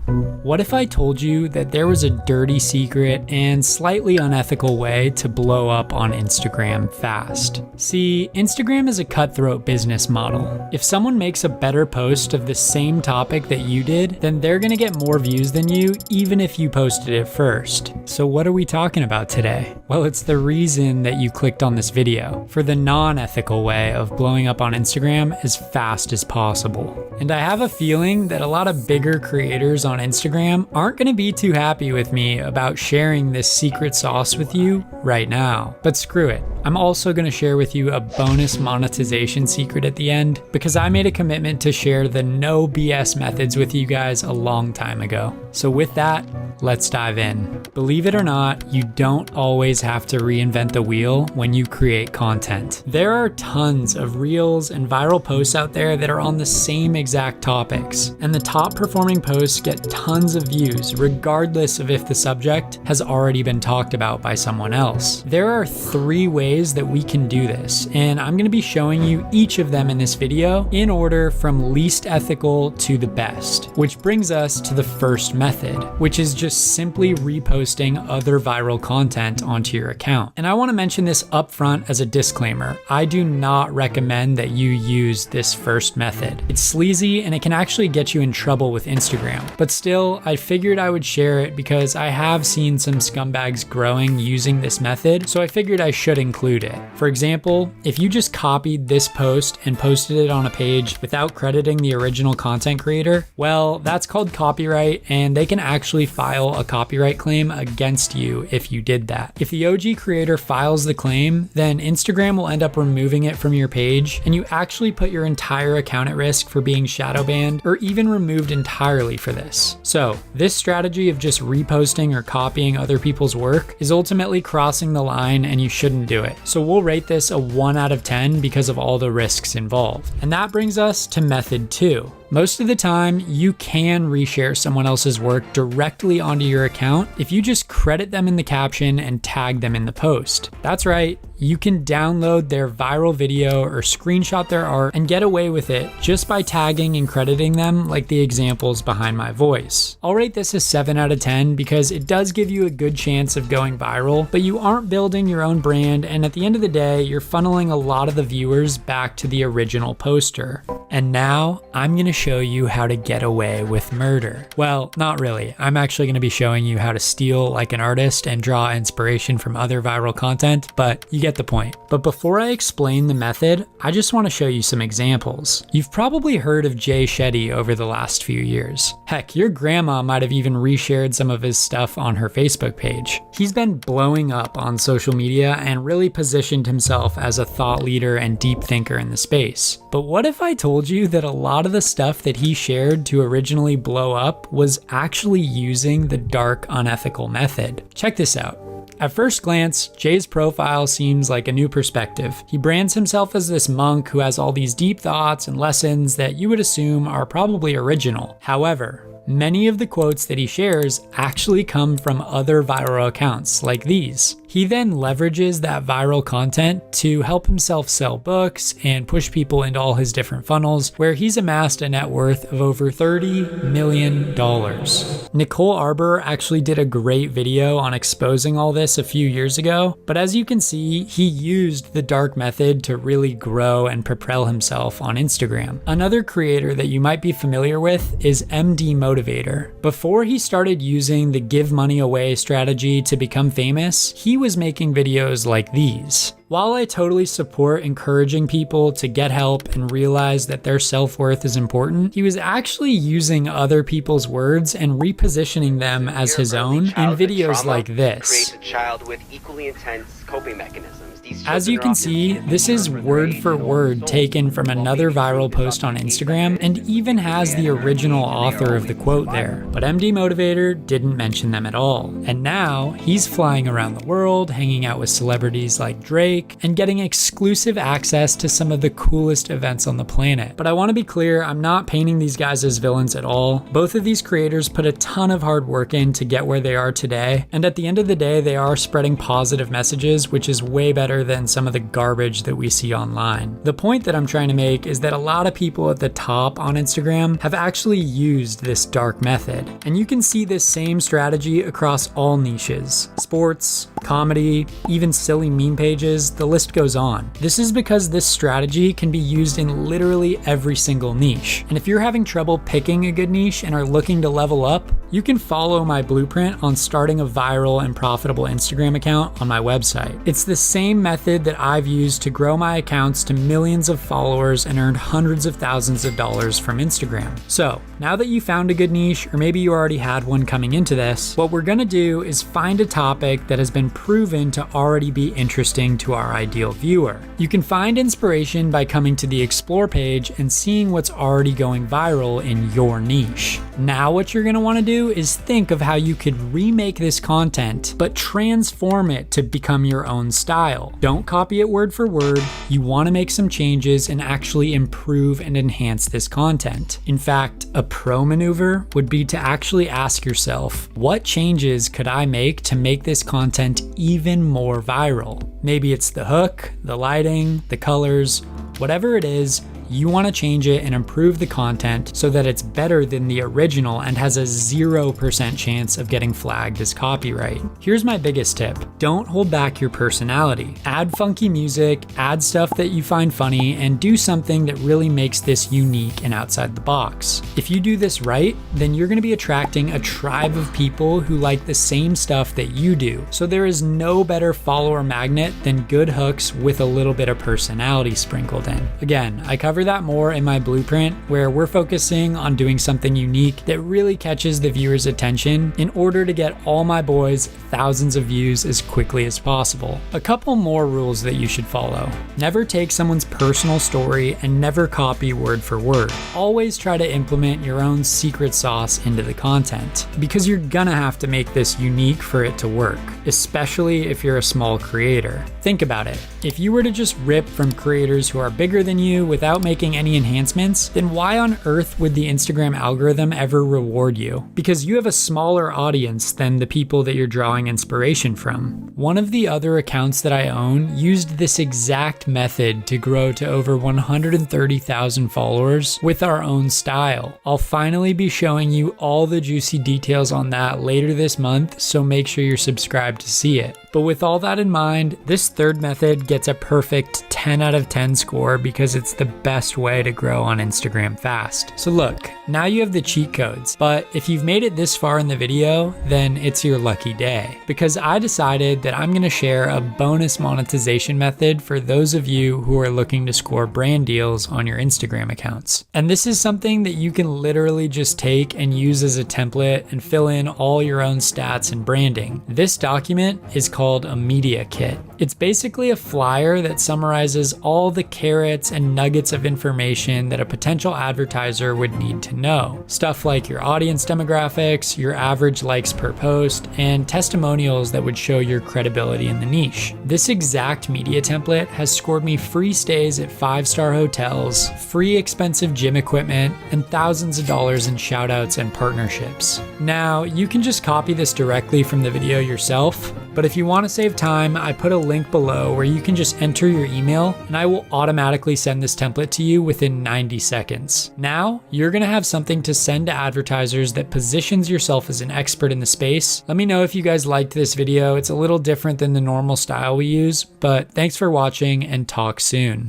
What if I told you that there was a dirty secret and slightly unethical way to blow up on Instagram fast? See, Instagram is a cutthroat business model. If someone makes a better post of the same topic that you did, then they're gonna get more views than you, even if you posted it first. So what are we talking about today? Well, it's the reason that you clicked on this video, for the non-ethical way of blowing up on Instagram as fast as possible. And I have a feeling that a lot of bigger creators on Instagram aren't going to be too happy with me about sharing this secret sauce with you right now. But screw it. I'm also going to share with you a bonus monetization secret at the end because I made a commitment to share the no BS methods with you guys a long time ago. So with that, let's dive in. Believe it or not, you don't always have to reinvent the wheel when you create content. There are tons of reels and viral posts out there that are on the same exact topics, and the top performing posts get tons of views regardless of if the subject has already been talked about by someone else. There are 3 ways that we can do this, and I'm going to be showing you each of them in this video in order from least ethical to the best, which brings us to the first method, which is just simply reposting other viral content onto your account. And I want to mention this up front as a disclaimer. I do not recommend that you use this first method. It's sleazy and it can actually get you in trouble with Instagram. But still, I figured I would share it because I have seen some scumbags growing using this method, so I figured I should include it. For example, if you just copied this post and posted it on a page without crediting the original content creator, well, that's called copyright, and they can actually file a copyright claim against you if you did that. If the OG creator files the claim, then Instagram will end up removing it from your page, and you actually put your entire account at risk for being shadow banned or even removed entirely for this. So, this strategy of just reposting or copying other people's work is ultimately crossing the line, and you shouldn't do it. So we'll rate this a 1 out of 10 because of all the risks involved. And that brings us to method 2. Most of the time, you can reshare someone else's work directly onto your account if you just credit them in the caption and tag them in the post. That's right, you can download their viral video or screenshot their art and get away with it just by tagging and crediting them like the examples behind my voice. I'll rate this a 7 out of 10 because it does give you a good chance of going viral, but you aren't building your own brand, and at the end of the day, you're funneling a lot of the viewers back to the original poster. And now, I'm going to show you how to get away with murder. Well, not really. I'm actually going to be showing you how to steal like an artist and draw inspiration from other viral content, but you get the point. But before I explain the method, I just want to show you some examples. You've probably heard of Jay Shetty over the last few years. Heck, your grandma might have even reshared some of his stuff on her Facebook page. He's been blowing up on social media and really positioned himself as a thought leader and deep thinker in the space. But what if I told you that a lot of the stuff that he shared to originally blow up was actually using the dark, unethical method? Check this out. At first glance, Jay's profile seems like a new perspective. He brands himself as this monk who has all these deep thoughts and lessons that you would assume are probably original. However, many of the quotes that he shares actually come from other viral accounts like these. He then leverages that viral content to help himself sell books and push people into all his different funnels, where he's amassed a net worth of over $30 million. Nicole Arbour actually did a great video on exposing all this a few years ago, but as you can see, he used the dark method to really grow and propel himself on Instagram. Another creator that you might be familiar with is MD Motivator. Before he started using the give money away strategy to become famous, he was making videos like these. While I totally support encouraging people to get help and realize that their self-worth is important, he was actually using other people's words and repositioning them as his own in videos like this. Create a child with equally intense coping mechanisms. As you can see, this is word for word taken from another viral post on Instagram and even has the original author of the quote there. But MD Motivator didn't mention them at all. And now he's flying around the world, hanging out with celebrities like Drake, and getting exclusive access to some of the coolest events on the planet. But I want to be clear, I'm not painting these guys as villains at all. Both of these creators put a ton of hard work in to get where they are today. And at the end of the day, they are spreading positive messages, which is way better better than some of the garbage that we see online. The point that I'm trying to make is that a lot of people at the top on Instagram have actually used this dark method. And you can see this same strategy across all niches: sports, comedy, even silly meme pages, the list goes on. This is because this strategy can be used in literally every single niche. And if you're having trouble picking a good niche and are looking to level up, you can follow my blueprint on starting a viral and profitable Instagram account on my website. It's the same method that I've used to grow my accounts to millions of followers and earned hundreds of thousands of dollars from Instagram. So now that you found a good niche, or maybe you already had one coming into this, what we're gonna do is find a topic that has been proven to already be interesting to our ideal viewer. You can find inspiration by coming to the Explore page and seeing what's already going viral in your niche. Now what you're gonna wanna do is think of how you could remake this content, but transform it to become your own style. Don't copy it word for word. You wanna make some changes and actually improve and enhance this content. In fact, a pro maneuver would be to actually ask yourself, what changes could I make to make this content even more viral? Maybe it's the hook, the lighting, the colors, whatever it is. You want to change it and improve the content so that it's better than the original and has a 0% chance of getting flagged as copyright. Here's my biggest tip. Don't hold back your personality. Add funky music, add stuff that you find funny, and do something that really makes this unique and outside the box. If you do this right, then you're going to be attracting a tribe of people who like the same stuff that you do. So there is no better follower magnet than good hooks with a little bit of personality sprinkled in. Again, I cover that more in my blueprint, where we're focusing on doing something unique that really catches the viewer's attention in order to get all my boys thousands of views as quickly as possible. A couple more rules that you should follow. Never take someone's personal story and never copy word for word. Always try to implement your own secret sauce into the content, because you're gonna have to make this unique for it to work, especially if you're a small creator. Think about it. If you were to just rip from creators who are bigger than you without making any enhancements, then why on earth would the Instagram algorithm ever reward you? Because you have a smaller audience than the people that you're drawing inspiration from. One of the other accounts that I own used this exact method to grow to over 130,000 followers with our own style. I'll finally be showing you all the juicy details on that later this month, so make sure you're subscribed to see it. But with all that in mind, this third method gets a perfect 10 out of 10 score because it's the best way to grow on Instagram fast. So look, now you have the cheat codes, but if you've made it this far in the video, then it's your lucky day, because I decided that I'm gonna share a bonus monetization method for those of you who are looking to score brand deals on your Instagram accounts. And this is something that you can literally just take and use as a template and fill in all your own stats and branding. This document is called a media kit. It's basically a flyer that summarizes all the carrots and nuggets of information that a potential advertiser would need to know. Stuff like your audience demographics, your average likes per post, and testimonials that would show your credibility in the niche. This exact media template has scored me free stays at 5-star hotels, free expensive gym equipment, and thousands of dollars in shoutouts and partnerships. Now, you can just copy this directly from the video yourself, but if you want to save time, I put a link below where you can just enter your email and I will automatically send this template to you within 90 seconds. Now, you're going to have something to send to advertisers that positions yourself as an expert in the space. Let me know if you guys liked this video. It's a little different than the normal style we use, but thanks for watching and talk soon.